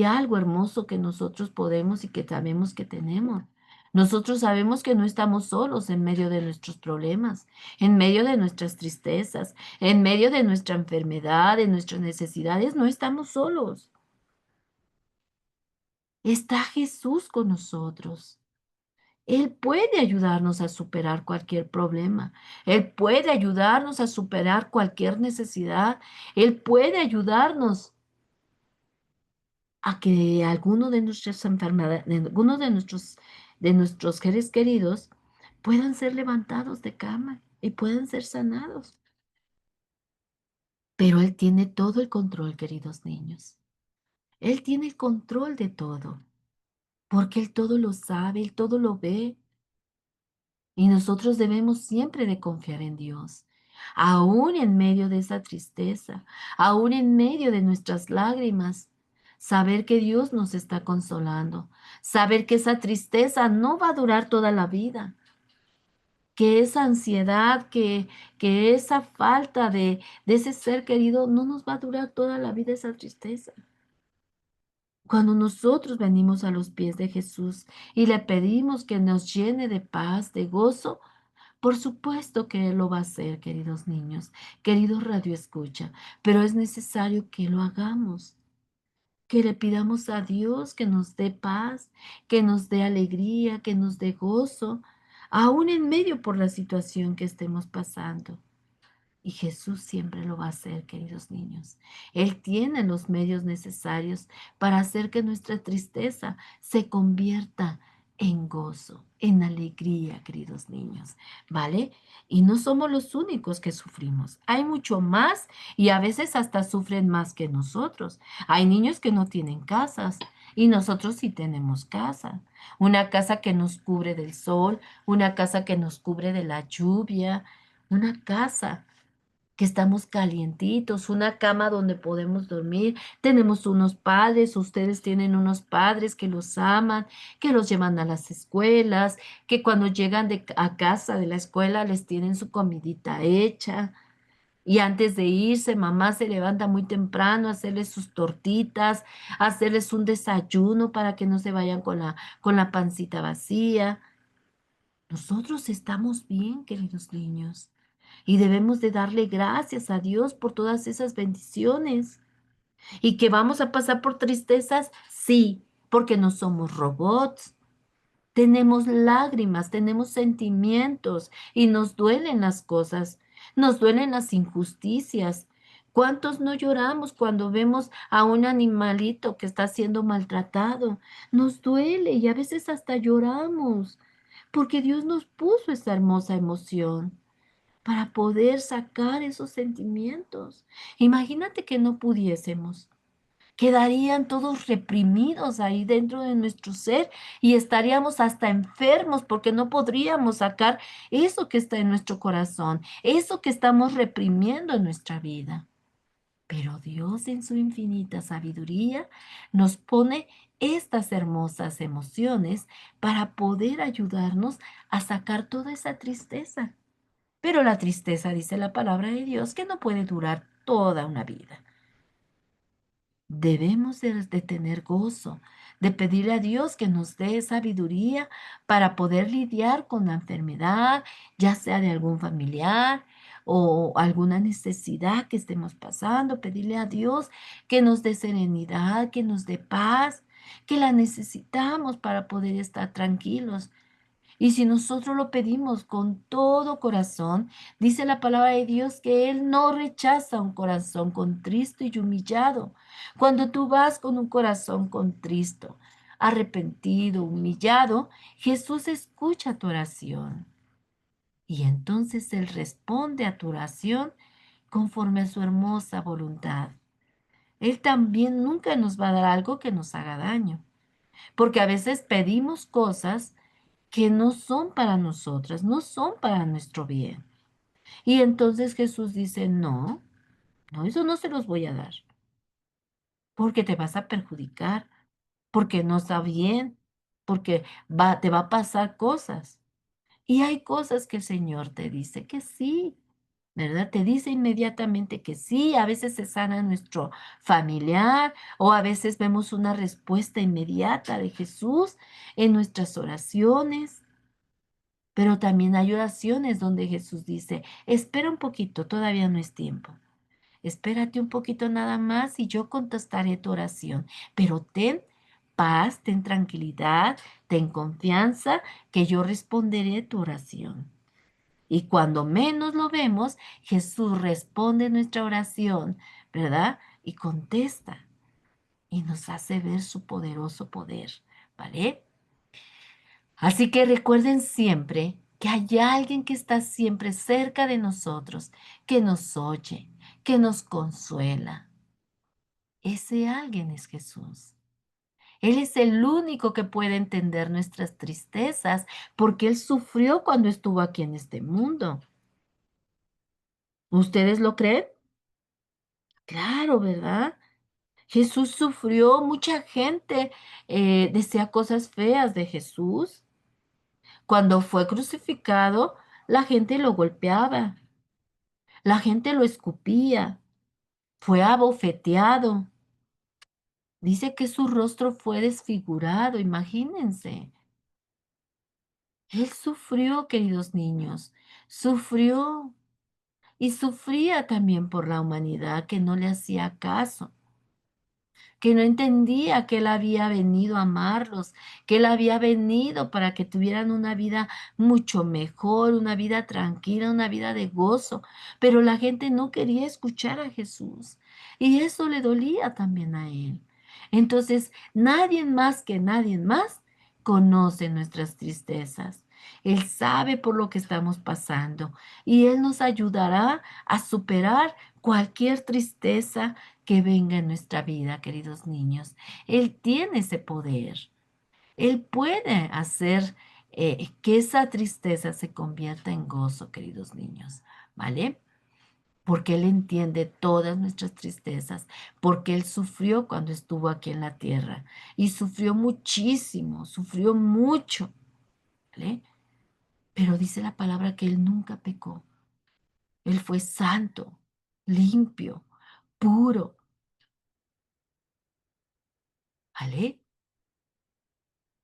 Speaker 1: algo hermoso que nosotros podemos y que sabemos que tenemos. Nosotros sabemos que no estamos solos en medio de nuestros problemas, en medio de nuestras tristezas, en medio de nuestra enfermedad, de nuestras necesidades, no estamos solos. Está Jesús con nosotros. Él puede ayudarnos a superar cualquier problema. Él puede ayudarnos a superar cualquier necesidad. Él puede ayudarnos a que alguno de nuestras enfermedades, alguno de nuestros seres queridos puedan ser levantados de cama y puedan ser sanados. Pero Él tiene todo el control, queridos niños. Él tiene el control de todo, porque Él todo lo sabe, Él todo lo ve. Y nosotros debemos siempre de confiar en Dios, aún en medio de esa tristeza, aún en medio de nuestras lágrimas. Saber que Dios nos está consolando, saber que esa tristeza no va a durar toda la vida, que esa ansiedad, que esa falta de ese ser querido no nos va a durar toda la vida esa tristeza. Cuando nosotros venimos a los pies de Jesús y le pedimos que nos llene de paz, de gozo, por supuesto que Él lo va a hacer, queridos niños, queridos Radio Escucha, pero es necesario que lo hagamos, que le pidamos a Dios que nos dé paz, que nos dé alegría, que nos dé gozo, aún en medio por la situación que estemos pasando. Y Jesús siempre lo va a hacer, queridos niños. Él tiene los medios necesarios para hacer que nuestra tristeza se convierta en gozo, en alegría, queridos niños, ¿vale? Y no somos los únicos que sufrimos. Hay mucho más y a veces hasta sufren más que nosotros. Hay niños que no tienen casas y nosotros sí tenemos casa. Una casa que nos cubre del sol, una casa que nos cubre de la lluvia, una casa que estamos calientitos, una cama donde podemos dormir. Tenemos unos padres, ustedes tienen unos padres que los aman, que los llevan a las escuelas, que cuando llegan a casa de la escuela les tienen su comidita hecha. Y antes de irse, mamá se levanta muy temprano a hacerles sus tortitas, a hacerles un desayuno para que no se vayan con la pancita vacía. Nosotros estamos bien, queridos niños. Y debemos de darle gracias a Dios por todas esas bendiciones. ¿Y que vamos a pasar por tristezas? Sí, porque no somos robots. Tenemos lágrimas, tenemos sentimientos y nos duelen las cosas, nos duelen las injusticias. ¿Cuántos no lloramos cuando vemos a un animalito que está siendo maltratado? Nos duele y a veces hasta lloramos, porque Dios nos puso esa hermosa emoción para poder sacar esos sentimientos. Imagínate que no pudiésemos. Quedarían todos reprimidos ahí dentro de nuestro ser y estaríamos hasta enfermos porque no podríamos sacar eso que está en nuestro corazón, eso que estamos reprimiendo en nuestra vida. Pero Dios en su infinita sabiduría nos pone estas hermosas emociones para poder ayudarnos a sacar toda esa tristeza. Pero la tristeza, dice la palabra de Dios, que no puede durar toda una vida. Debemos de tener gozo, de pedirle a Dios que nos dé sabiduría para poder lidiar con la enfermedad, ya sea de algún familiar o alguna necesidad que estemos pasando. Pedirle a Dios que nos dé serenidad, que nos dé paz, que la necesitamos para poder estar tranquilos. Y si nosotros lo pedimos con todo corazón, dice la palabra de Dios que Él no rechaza un corazón contristo y humillado. Cuando tú vas con un corazón contristo, arrepentido, humillado, Jesús escucha tu oración. Y entonces Él responde a tu oración conforme a su hermosa voluntad. Él también nunca nos va a dar algo que nos haga daño, porque a veces pedimos cosas que no son para nosotras, no son para nuestro bien. Y entonces Jesús dice, no, no, eso no se los voy a dar, porque te vas a perjudicar, porque no está bien, porque te va a pasar cosas. Y hay cosas que el Señor te dice que sí, ¿verdad? Te dice inmediatamente que sí, a veces se sana nuestro familiar o a veces vemos una respuesta inmediata de Jesús en nuestras oraciones. Pero también hay oraciones donde Jesús dice, espera un poquito, todavía no es tiempo. Espérate un poquito nada más y yo contestaré tu oración. Pero ten paz, ten tranquilidad, ten confianza, que yo responderé tu oración. Y cuando menos lo vemos, Jesús responde nuestra oración, ¿verdad? Y contesta y nos hace ver su poderoso poder, ¿vale? Así que recuerden siempre que hay alguien que está siempre cerca de nosotros, que nos oye, que nos consuela. Ese alguien es Jesús. Él es el único que puede entender nuestras tristezas porque Él sufrió cuando estuvo aquí en este mundo. ¿Ustedes lo creen? Claro, ¿verdad? Jesús sufrió, mucha gente decía cosas feas de Jesús. Cuando fue crucificado, la gente lo golpeaba, la gente lo escupía, fue abofeteado. Dice que su rostro fue desfigurado, imagínense. Él sufrió, queridos niños, sufrió y sufría también por la humanidad que no le hacía caso, que no entendía que Él había venido a amarlos, que Él había venido para que tuvieran una vida mucho mejor, una vida tranquila, una vida de gozo. Pero la gente no quería escuchar a Jesús y eso le dolía también a Él. Entonces, nadie más que nadie más conoce nuestras tristezas. Él sabe por lo que estamos pasando y Él nos ayudará a superar cualquier tristeza que venga en nuestra vida, queridos niños. Él tiene ese poder. Él puede hacer que esa tristeza se convierta en gozo, queridos niños, ¿vale? Porque Él entiende todas nuestras tristezas, porque Él sufrió cuando estuvo aquí en la tierra y sufrió muchísimo, sufrió mucho, ¿vale? Pero dice la palabra que Él nunca pecó. Él fue santo, limpio, puro, ¿vale?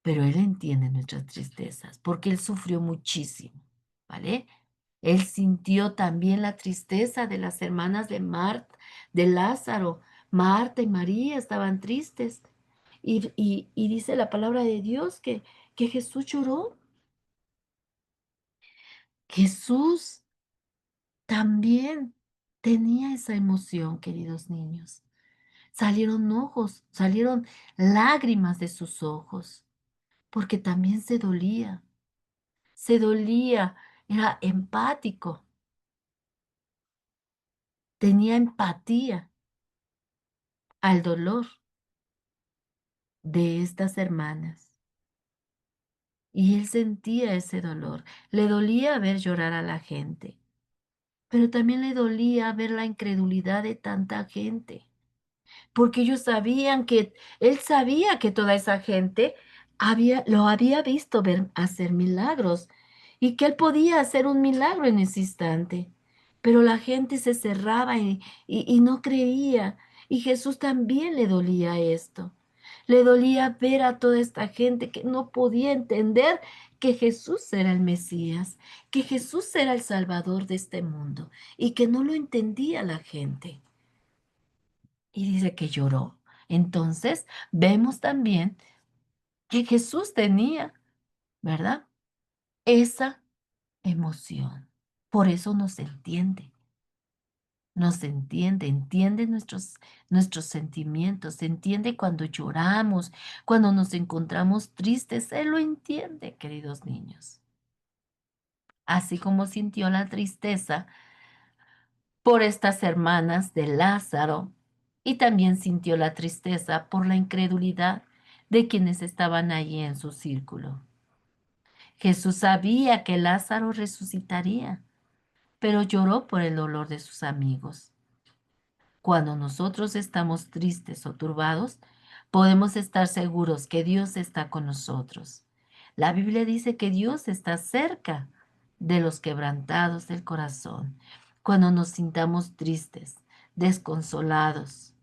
Speaker 1: Pero Él entiende nuestras tristezas porque Él sufrió muchísimo, ¿vale? Él sintió también la tristeza de las hermanas de Marta, de Lázaro. Marta y María estaban tristes. Y dice la palabra de Dios que Jesús lloró. Jesús también tenía esa emoción, queridos niños. Salieron ojos, salieron lágrimas de sus ojos, porque también se dolía, era empático, tenía empatía al dolor de estas hermanas. Y él sentía ese dolor. Le dolía ver llorar a la gente, pero también le dolía ver la incredulidad de tanta gente. Porque ellos sabían que, él sabía que toda esa gente lo había visto ver hacer milagros y que él podía hacer un milagro en ese instante. Pero la gente se cerraba y no creía. Y Jesús también le dolía esto. Le dolía ver a toda esta gente que no podía entender que Jesús era el Mesías, que Jesús era el Salvador de este mundo y que no lo entendía la gente. Y dice que lloró. Entonces, vemos también que Jesús tenía, ¿verdad? Esa emoción. Por eso nos entiende, entiende nuestros sentimientos, entiende cuando lloramos, cuando nos encontramos tristes. Él lo entiende, queridos niños. Así como sintió la tristeza por estas hermanas de Lázaro y también sintió la tristeza por la incredulidad de quienes estaban allí en su círculo. Jesús sabía que Lázaro resucitaría, pero lloró por el dolor de sus amigos. Cuando nosotros estamos tristes o turbados, podemos estar seguros que Dios está con nosotros. La Biblia dice que Dios está cerca de los quebrantados del corazón. Cuando nos sintamos tristes, desconsolados,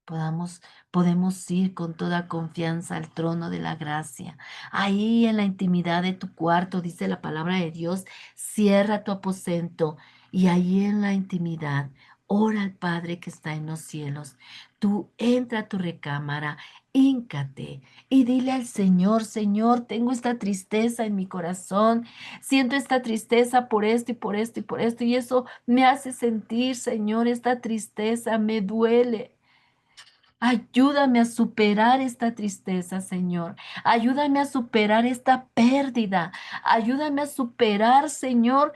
Speaker 1: Podamos, podemos ir con toda confianza al trono de la gracia. Ahí en la intimidad de tu cuarto, dice la palabra de Dios, cierra tu aposento y ahí en la intimidad, ora al Padre que está en los cielos. Tú entra a tu recámara, híncate y dile al Señor, Señor, tengo esta tristeza en mi corazón, siento esta tristeza por esto y por esto y por esto y eso me hace sentir, Señor, esta tristeza me duele. Ayúdame a superar esta tristeza, Señor. Ayúdame a superar esta pérdida. Ayúdame a superar, Señor,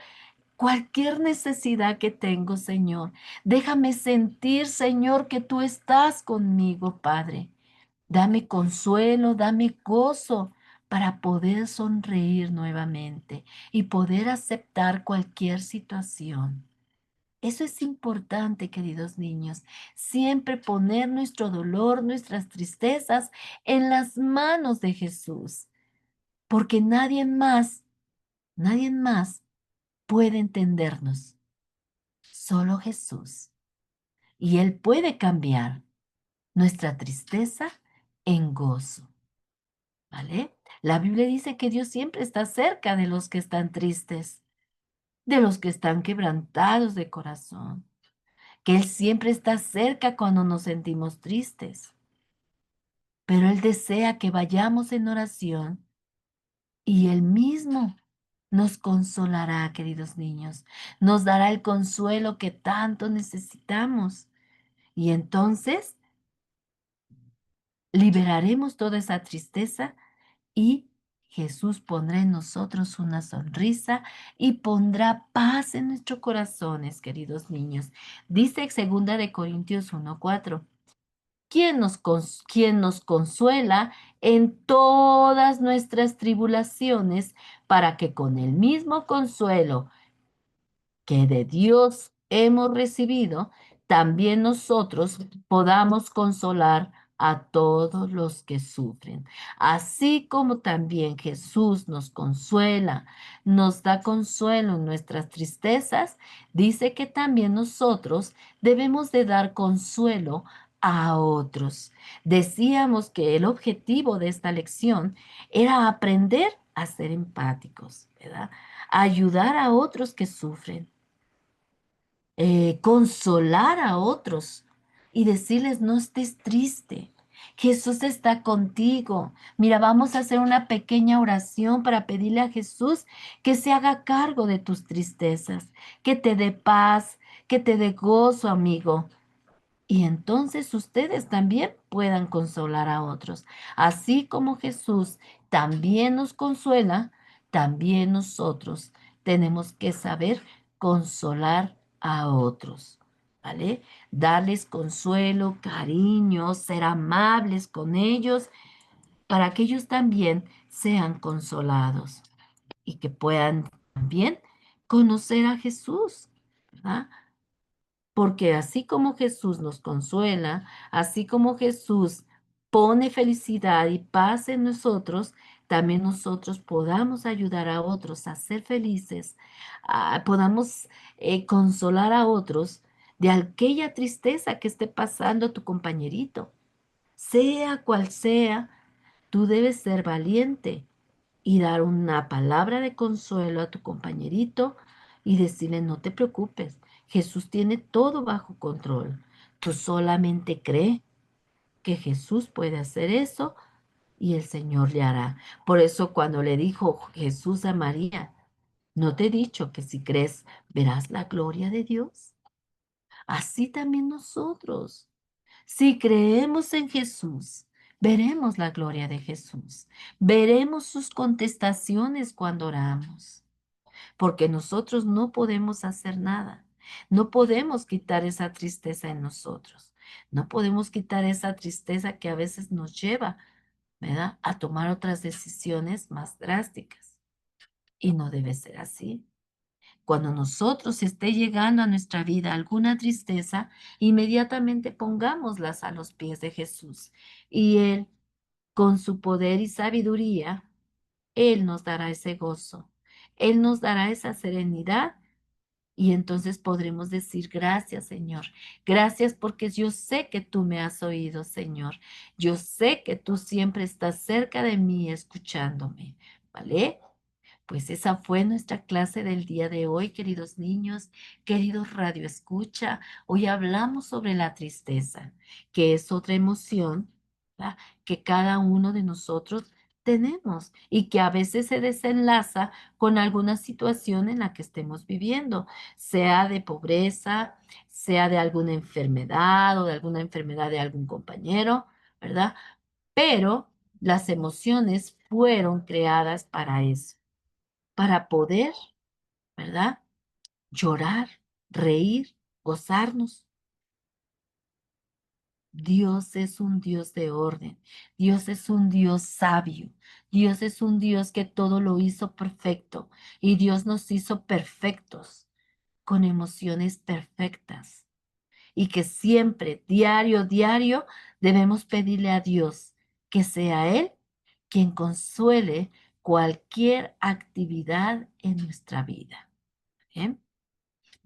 Speaker 1: cualquier necesidad que tengo, Señor. Déjame sentir, Señor, que tú estás conmigo, Padre. Dame consuelo, dame gozo para poder sonreír nuevamente y poder aceptar cualquier situación. Eso es importante, queridos niños. Siempre poner nuestro dolor, nuestras tristezas en las manos de Jesús, porque nadie más puede entendernos, solo Jesús. Y Él puede cambiar nuestra tristeza en gozo, ¿vale? La Biblia dice que Dios siempre está cerca de los que están tristes, de los que están quebrantados de corazón, que Él siempre está cerca cuando nos sentimos tristes. Pero Él desea que vayamos en oración y Él mismo nos consolará, queridos niños. Nos dará el consuelo que tanto necesitamos. Y entonces liberaremos toda esa tristeza y Jesús pondrá en nosotros una sonrisa y pondrá paz en nuestros corazones, queridos niños. Dice segunda de Corintios 1:4. Quien nos consuela en todas nuestras tribulaciones, para que con el mismo consuelo que de Dios hemos recibido, también nosotros podamos consolar a todos los que sufren. Así como también Jesús nos consuela, nos da consuelo en nuestras tristezas, dice que también nosotros debemos de dar consuelo a otros. Decíamos que el objetivo de esta lección era aprender a ser empáticos, ¿verdad? Ayudar a otros que sufren, consolar a otros y decirles, no estés triste. Jesús está contigo. Mira, vamos a hacer una pequeña oración para pedirle a Jesús que se haga cargo de tus tristezas, que te dé paz, que te dé gozo, amigo. Y entonces ustedes también puedan consolar a otros. Así como Jesús también nos consuela, también nosotros tenemos que saber consolar a otros, ¿vale? Darles consuelo, cariño, ser amables con ellos para que ellos también sean consolados y que puedan también conocer a Jesús, ¿verdad? Porque así como Jesús nos consuela, así como Jesús pone felicidad y paz en nosotros, también nosotros podamos ayudar a otros a ser felices, podamos consolar a otros de aquella tristeza que esté pasando tu compañerito. Sea cual sea, tú debes ser valiente y dar una palabra de consuelo a tu compañerito y decirle, no te preocupes, Jesús tiene todo bajo control. Tú solamente cree que Jesús puede hacer eso y el Señor le hará. Por eso cuando le dijo Jesús a María, ¿no te he dicho que si crees verás la gloria de Dios? Así también nosotros. Si creemos en Jesús, veremos la gloria de Jesús. Veremos sus contestaciones cuando oramos, porque nosotros no podemos hacer nada. No podemos quitar esa tristeza en nosotros. No podemos quitar esa tristeza que a veces nos lleva, ¿verdad?, a tomar otras decisiones más drásticas. Y no debe ser así. Cuando nosotros esté llegando a nuestra vida alguna tristeza, inmediatamente pongámoslas a los pies de Jesús. Y Él, con su poder y sabiduría, Él nos dará ese gozo. Él nos dará esa serenidad y entonces podremos decir, gracias, Señor. Gracias porque yo sé que tú me has oído, Señor. Yo sé que tú siempre estás cerca de mí escuchándome, ¿vale? Pues esa fue nuestra clase del día de hoy, queridos niños, queridos Radio Escucha. Hoy hablamos sobre la tristeza, que es otra emoción, ¿verdad?, que cada uno de nosotros tenemos y que a veces se desenlaza con alguna situación en la que estemos viviendo, sea de pobreza, sea de alguna enfermedad o de alguna enfermedad de algún compañero, ¿verdad? Pero las emociones fueron creadas para eso, para poder, ¿verdad?, llorar, reír, gozarnos. Dios es un Dios de orden, Dios es un Dios sabio, Dios es un Dios que todo lo hizo perfecto y Dios nos hizo perfectos, con emociones perfectas y que siempre, diario, diario, debemos pedirle a Dios que sea Él quien consuele cualquier actividad en nuestra vida. ¿Bien?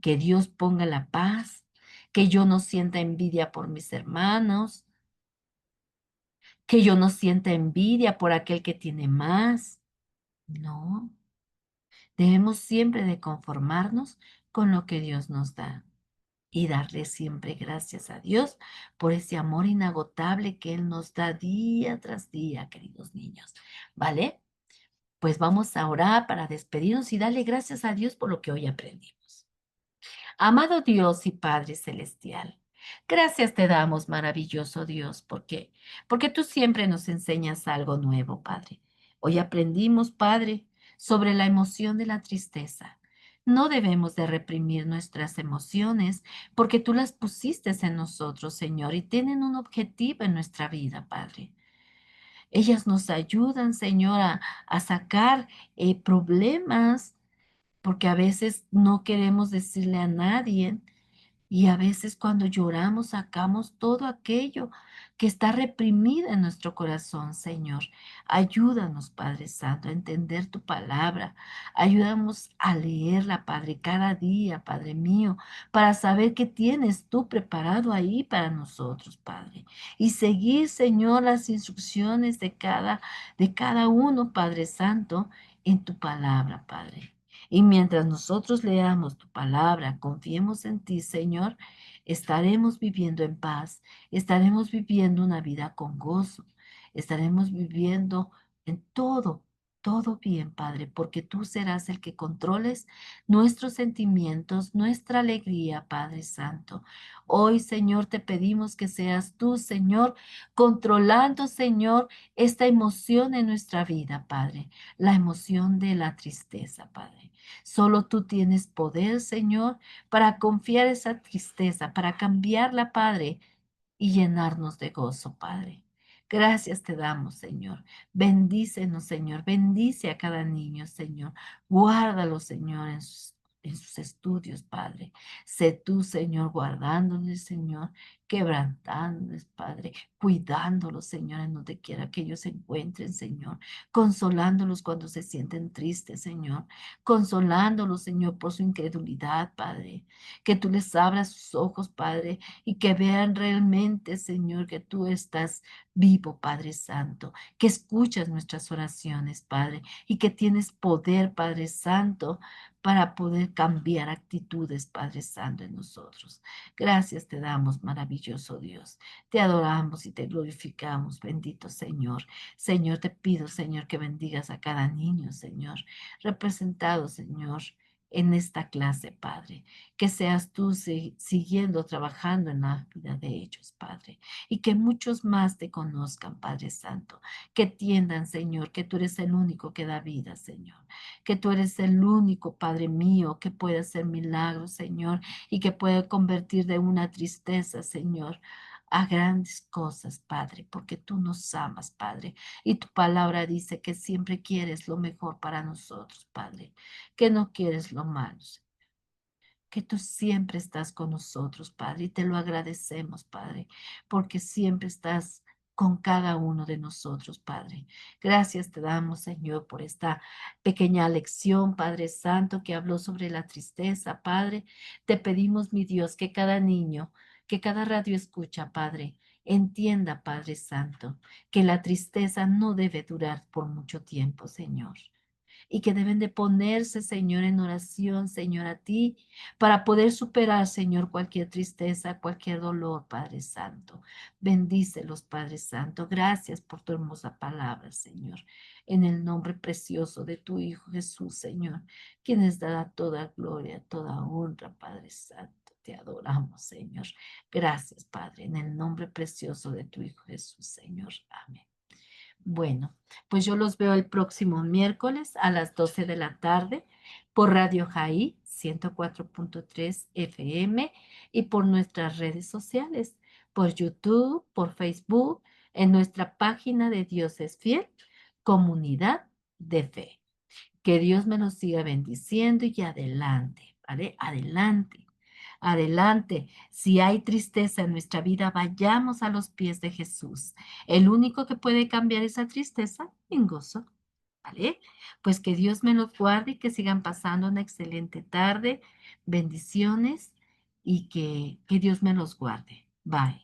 Speaker 1: Que Dios ponga la paz, que yo no sienta envidia por mis hermanos, que yo no sienta envidia por aquel que tiene más. No, debemos siempre de conformarnos con lo que Dios nos da y darle siempre gracias a Dios por ese amor inagotable que Él nos da día tras día, queridos niños. ¿Vale? Pues vamos a orar para despedirnos y darle gracias a Dios por lo que hoy aprendimos. Amado Dios y Padre Celestial, gracias te damos, maravilloso Dios, porque tú siempre nos enseñas algo nuevo, Padre. Hoy aprendimos, Padre, sobre la emoción de la tristeza. No debemos de reprimir nuestras emociones porque tú las pusiste en nosotros, Señor, y tienen un objetivo en nuestra vida, Padre. Ellas nos ayudan, Señor, a sacar problemas porque a veces no queremos decirle a nadie y a veces cuando lloramos sacamos todo aquello que está reprimido en nuestro corazón, Señor. Ayúdanos, Padre Santo, a entender tu palabra. Ayúdanos a leerla, Padre, cada día, Padre mío, para saber qué tienes tú preparado ahí para nosotros, Padre. Y seguir, Señor, las instrucciones de cada uno, Padre Santo, en tu palabra, Padre. Y mientras nosotros leamos tu palabra, confiemos en ti, Señor, estaremos viviendo en paz, estaremos viviendo una vida con gozo, estaremos viviendo en todo bien, Padre, porque tú serás el que controles nuestros sentimientos, nuestra alegría, Padre Santo. Hoy, Señor, te pedimos que seas tú, Señor, controlando, Señor, esta emoción en nuestra vida, Padre, la emoción de la tristeza, Padre. Solo tú tienes poder, Señor, para confiar esa tristeza, para cambiarla, Padre, y llenarnos de gozo, Padre. Gracias te damos, Señor. Bendícenos, Señor. Bendice a cada niño, Señor. Guárdalo, Señor, en sus estudios, Padre. Sé tú, Señor, guardándoles, Señor, quebrantándoles, Padre, cuidándolos, Señor, en donde quiera que ellos se encuentren, Señor, consolándolos cuando se sienten tristes, Señor, consolándolos, Señor, por su incredulidad, Padre, que tú les abras sus ojos, Padre, y que vean realmente, Señor, que tú estás vivo, Padre Santo, que escuchas nuestras oraciones, Padre, y que tienes poder, Padre Santo, para poder cambiar actitudes, Padre Santo, en nosotros. Gracias te damos, maravilloso Dios. Te adoramos y te glorificamos, bendito Señor. Señor, te pido, Señor, que bendigas a cada niño, Señor, representado, Señor, en esta clase, Padre. Que seas tú siguiendo trabajando en la vida de ellos, Padre. Y que muchos más te conozcan, Padre Santo. Que entiendan, Señor, que tú eres el único que da vida, Señor. Que tú eres el único, Padre mío, que puede hacer milagros, Señor, y que puede convertir de una tristeza, Señor, a grandes cosas, Padre, porque tú nos amas, Padre. Y tu palabra dice que siempre quieres lo mejor para nosotros, Padre, que no quieres lo malo, que tú siempre estás con nosotros, Padre, y te lo agradecemos, Padre, porque siempre estás con cada uno de nosotros, Padre. Gracias te damos, Señor, por esta pequeña lección, Padre Santo, que habló sobre la tristeza, Padre. Te pedimos, mi Dios, que cada niño, que cada radio escucha, Padre, entienda, Padre Santo, que la tristeza no debe durar por mucho tiempo, Señor, y que deben de ponerse, Señor, en oración, Señor, a ti, para poder superar, Señor, cualquier tristeza, cualquier dolor, Padre Santo. Bendícelos, Padre Santo. Gracias por tu hermosa palabra, Señor. En el nombre precioso de tu Hijo Jesús, Señor, quien es dada toda gloria, toda honra, Padre Santo. Te adoramos, Señor. Gracias, Padre, en el nombre precioso de tu Hijo Jesús, Señor. Amén. Bueno, pues yo los veo el próximo miércoles a las 12 de la tarde por Radio Jaí 104.3 FM y por nuestras redes sociales, por YouTube, por Facebook, en nuestra página de Dios es Fiel, Comunidad de Fe. Que Dios me los siga bendiciendo y adelante, ¿vale? Adelante, adelante. Si hay tristeza en nuestra vida, vayamos a los pies de Jesús. El único que puede cambiar esa tristeza en gozo, ¿vale? Pues que Dios me los guarde y que sigan pasando una excelente tarde. Bendiciones y que Dios me los guarde. Bye.